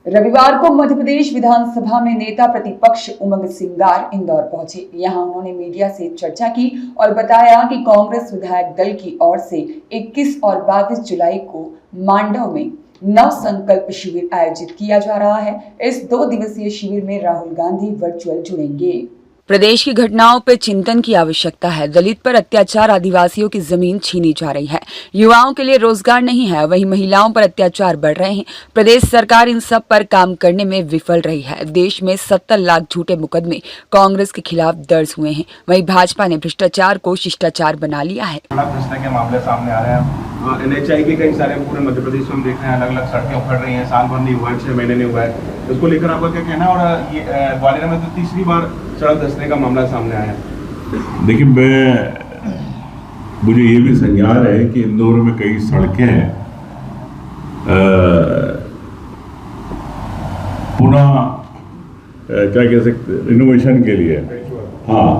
रविवार को मध्य प्रदेश विधानसभा में नेता प्रतिपक्ष उमंग सिंगार इंदौर पहुंचे। यहां उन्होंने मीडिया से चर्चा की और बताया कि कांग्रेस विधायक दल की ओर से 21 और 22 जुलाई को मांडव में नव संकल्प शिविर आयोजित किया जा रहा है। इस 2 दिवसीय शिविर में राहुल गांधी वर्चुअल जुड़ेंगे। प्रदेश की घटनाओं पर चिंतन की आवश्यकता है। दलित पर अत्याचार, आदिवासियों की जमीन छीनी जा रही है, युवाओं के लिए रोजगार नहीं है, वहीं महिलाओं पर अत्याचार बढ़ रहे हैं। प्रदेश सरकार इन सब पर काम करने में विफल रही है। देश में 70 लाख झूठे मुकदमे कांग्रेस के खिलाफ दर्ज हुए हैं। वहीं भाजपा ने भ्रष्टाचार को शिष्टाचार बना लिया है। भ्रष्टाचार के मामले सामने आ रहे हैं। NHI के कई सारे पूरे मध्य प्रदेश में हम देख रहे हैं, अलग अलग सड़कें उखड़ रही हैं, साल भर नहीं हुआ है, 6 महीने नहीं हुआ है। इसको लेकर आपका क्या कहना है? और ये ग्वालियर में तो तीसरी बार सड़क धंसने का मामला सामने आया है। देखिए, मुझे ये भी संज्ञान है कि इंदौर में कई सड़कें पुनः क्या कह सकते, रिनोवेशन के लिए, हाँ,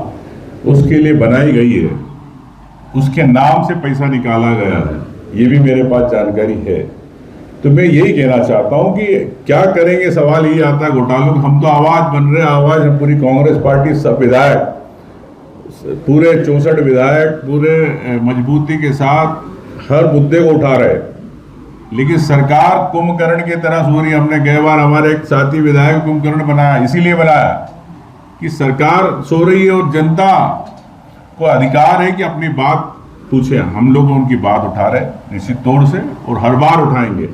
उसके लिए बनाई गई है। उसके नाम से पैसा निकाला गया है, ये भी मेरे पास जानकारी है। तो मैं यही कहना चाहता हूं कि क्या करेंगे, सवाल ये आता है घोटालों। हम तो आवाज बन रहे हैं, आवाज हम पूरी कांग्रेस पार्टी, सब विधायक, पूरे 64 विधायक पूरे मजबूती के साथ हर मुद्दे को उठा रहे। लेकिन सरकार कुंभकर्ण की तरह सो रही। हमने कई बार हमारे एक साथी विधायक कुंभकर्ण बनाया, इसीलिए बनाया कि सरकार सो रही है और जनता को अधिकार है कि अपनी बात पूछे। हम लोग उनकी बात उठा रहे निश्चित तौर से, और हर बार उठाएंगे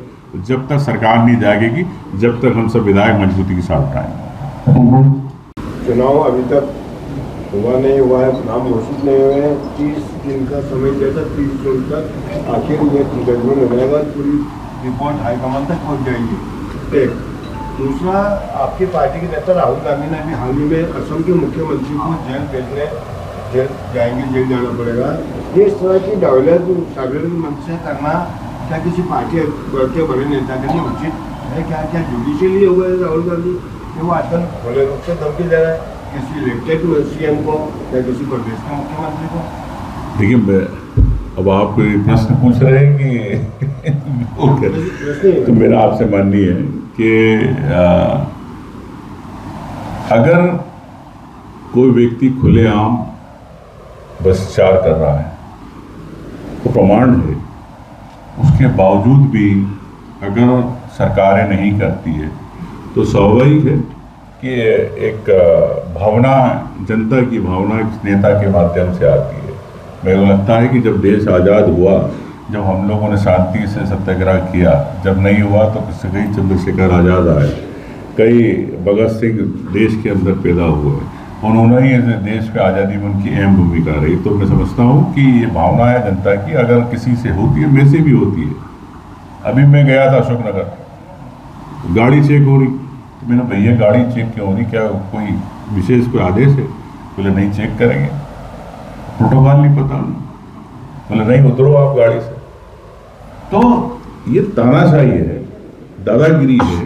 जब तक सरकार नहीं जागेगी, जब तक हम सब विधायक मजबूती के साथ उठाएंगे। चुनाव अभी तक हुआ नहीं हुआ है, नाम घोषित नहीं हुए हैं। 30 दिन का समय दिया था, 30 जून तक आखिर ये जजमेंट हो जाएगा, पूरी रिपोर्ट हाईकमान तक पहुँच जाएगी। एक दूसरा, आपकी पार्टी के नेता राहुल गांधी ने भी हाल ही में असम के मुख्यमंत्री को जेल जाना पड़ेगा। ये इस तरह की डेवलप सार्वजनिक मंच से करना क्या किसी पार्टी के बड़े नेता के लिए उचित है? क्या जुडिशियली हुआ है राहुल गांधी कि वो आजकल खुले रूप से धमकी दे रहा है किसी इलेक्टेड CM को या किसी प्रदेश के मुख्यमंत्री को? देखिए, अब आप कोई प्रश्न पूछ रहे हैं कि तो मेरा आपसे माननीय है कि अगर कोई व्यक्ति खुलेआम भ्रष्टाचार कर रहा है, तो प्रमाण है, उसके बावजूद भी अगर सरकारें नहीं करती है तो स्वाभाविक है कि एक भावना, जनता की भावना एक नेता के माध्यम से आती है। मेरे को लगता है कि जब देश आज़ाद हुआ, जब हम लोगों ने शांति से सत्याग्रह किया, जब नहीं हुआ तो कई चंद्रशेखर आज़ाद आए, कई भगत सिंह देश के अंदर पैदा हुए, उन्होंने ही देश पे आज़ादी में उनकी अहम भूमिका रही। तो मैं समझता हूँ कि ये भावना है जनता की, अगर किसी से होती है, मेरे से भी होती है। अभी मैं गया था अशोकनगर, गाड़ी चेक हो रही, तो मैंने, भैया गाड़ी चेक क्यों हो रही, क्या कोई विशेष कोई आदेश है? बोले नहीं, चेक करेंगे, प्रोटोकॉल नहीं पता। बोले नहीं, उतरो आप गाड़ी से। तो ये तानाशाही है, दादागिरी है,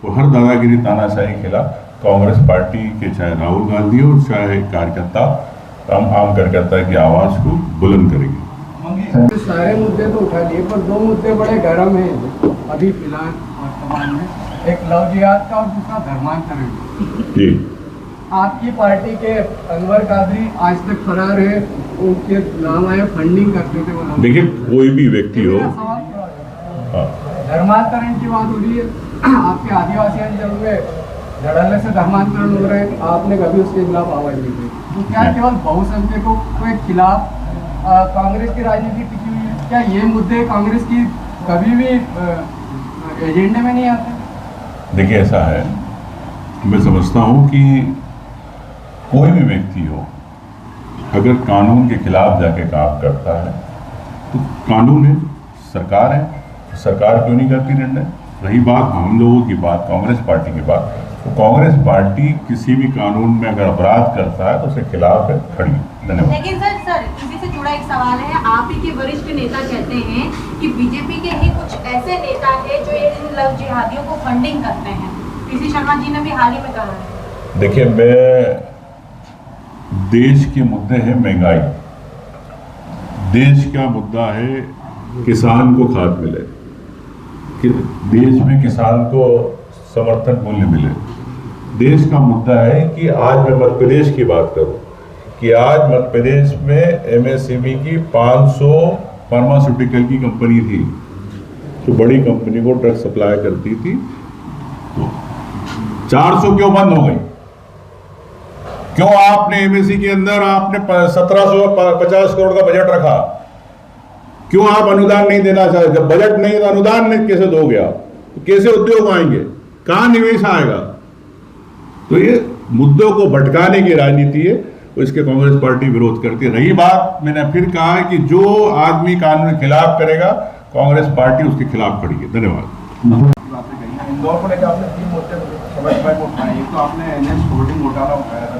वो हर दादागिरी तानाशाही के खिलाफ कांग्रेस पार्टी के, चाहे राहुल गांधी हो, चाहे कार्यकर्ता, आम कार्यकर्ता की आवाज को बुलंद करेंगे। सारे मुद्दे तो उठा लिए, पर 2 मुद्दे बड़े गर्म हैं अभी फिलहाल वर्तमान में, एक लव जिहाद का और दूसरा धर्मांतरण। जी, आपकी पार्टी के अनवर कादरी आज तक फरार है, उनके नाम आए फंडिंग करते थे वो लोग। देखिए, कोई भी व्यक्ति हो, धर्मांतरण की बात हो रही है, आपके आदिवासी अंचल में धड़ल्ले से धर्मांतरण हो रहे हैं, आपने कभी उसके खिलाफ आवाज नहीं दी। तो क्या केवल बहुसंख्यकों के खिलाफ कांग्रेस की राजनीति टिकी हुई है? क्या ये मुद्दे कांग्रेस की कभी भी एजेंडे में नहीं आते? देखिए, ऐसा है, मैं समझता हूँ कि कोई भी व्यक्ति हो, अगर कानून के खिलाफ जाके काम करता है तो कानून है, सरकार है, सरकार क्यों नहीं करती निर्णय? रही बात हम लोगों की बात, कांग्रेस पार्टी की बात, तो कांग्रेस पार्टी किसी भी कानून में अगर अपराध करता है तो उसके खिलाफ है, खड़ी। धन्यवाद। लेकिन सर इसी से जुड़ा एक सवाल है, आप ही के वरिष्ठ नेता कहते हैं कि बीजेपी के ही कुछ ऐसे नेता हैं जो इन लव जिहादियों को फंडिंग करते हैं। पीसी शर्मा जी ने भी हाल ही में कहा है। देखिए, देश के मुद्दे हैं महंगाई, देश का मुद्दा है किसान को खाद मिले, कि देश में किसान को समर्थन मूल्य मिले। देश का मुद्दा है कि आज मैं मध्य प्रदेश की बात करूं कि आज मध्य प्रदेश में एमएसएमई की 500 फार्मास्यूटिकल की कंपनी थी जो बड़ी कंपनी को ड्रग सप्लाई करती थी, तो 400 क्यों बंद हो गई? क्यों आपने एमएससी के अंदर आपने 1750 करोड़ का बजट रखा? क्यों आप अनुदान नहीं देना चाहते? जब बजट नहीं है तो अनुदान नहीं कैसे दोगे आप? तो कैसे उद्योग आएंगे? कहां निवेश आएगा? तो ये मुद्दों को भटकाने की राजनीति है, तो इसके कांग्रेस पार्टी विरोध करती है। रही बात, मैंने फिर कहा है कि जो आदमी कानून के खिलाफ करेगा, कांग्रेस पार्टी उसके खिलाफ खड़ी है। धन्यवाद। इंदौर को लेकर आपने 3 मुद्दे समय को उठाए। एक तो आपने एनएस होर्डिंग घोटाला उठाया था,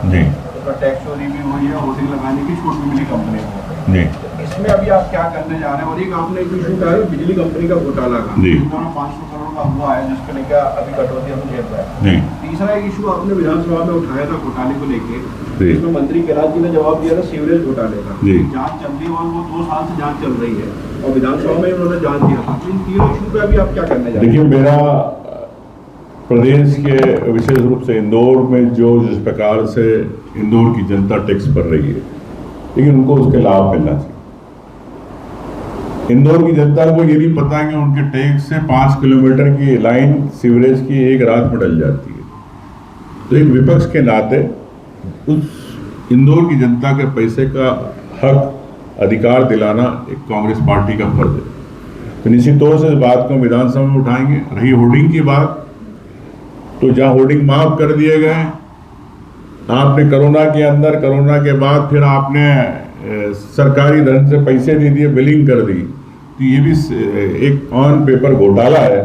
जी, तो टैक्स चोरी भी हुई है, होर्डिंग लगाने की छूट भी मिली कंपनी को। जी, तो इसमें अभी आप क्या करने जा रहे हैं? और एक आपने एक इशू उठाया बिजली कंपनी का घोटाला का, जी, दोनों 500 करोड़ का हुआ है, जिसको लेकर अभी कटौती हम झेल रहे हैं। जी, तीसरा एक इशू आपने विधानसभा में उठाया था घोटाले को लेके, जी, इसमें मंत्री कैलाश जी ने जवाब दिया था सीवरेज घोटाले का। जी। जांच चल रही है और वो 2 साल से जांच चल रही है और विधानसभा में उन्होंने जांच दिया था। तो इन तीनों इशू पे अभी आप क्या करने जा रहे हैं? देखिए, मेरा प्रदेश के विशेष रूप से इंदौर में जिस प्रकार से इंदौर की जनता टैक्स भर रही है, लेकिन उनको उसके लाभ मिलना चाहिए। इंदौर की जनता को ये नहीं पता कि उनके टैक्स से 5 किलोमीटर की लाइन सीवरेज की एक रात में डल जाती है। तो एक विपक्ष के नाते उस इंदौर की जनता के पैसे का हक, अधिकार दिलाना एक कांग्रेस पार्टी का फर्ज है। तो निश्चित तौर से इस बात को विधानसभा में उठाएंगे। रही होर्डिंग की बात, तो जहां होर्डिंग माफ कर दिए गए, आपने कोरोना के अंदर, कोरोना के बाद फिर आपने सरकारी धन से पैसे दे दिए, बिलिंग कर दी, तो ये भी एक ऑन पेपर घोटाला है।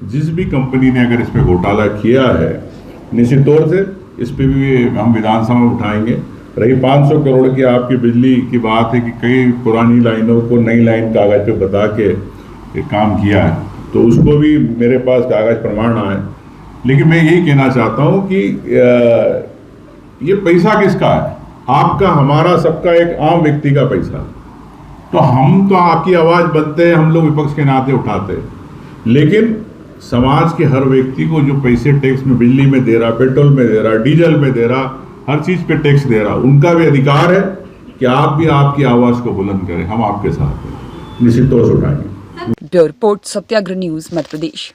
जिस भी कंपनी ने अगर इस पे घोटाला किया है, निश्चित तौर से इस पे भी हम विधानसभा में उठाएंगे। रही 500 करोड़ की आपकी बिजली की बात है कि कई पुरानी लाइनों को नई लाइन कागज पे बता के काम किया है, तो उसको भी मेरे पास कागज प्रमाण आए। लेकिन मैं यही कहना चाहता हूं कि ये पैसा किसका है? आपका, हमारा, सबका, एक आम व्यक्ति का पैसा। तो हम तो आपकी आवाज बनते हैं, हम लोग विपक्ष के नाते उठाते हैं, लेकिन समाज के हर व्यक्ति को जो पैसे टैक्स में, बिजली में दे रहा, पेट्रोल में दे रहा, डीजल में दे रहा, हर चीज पे टैक्स दे रहा, उनका भी अधिकार है कि आप भी आपकी आवाज को बुलंद करें। हम आपके साथ हैं, निश्चित तौर से उठाएंगे। ब्यूरो रिपोर्ट, सत्याग्रह न्यूज, मध्य प्रदेश।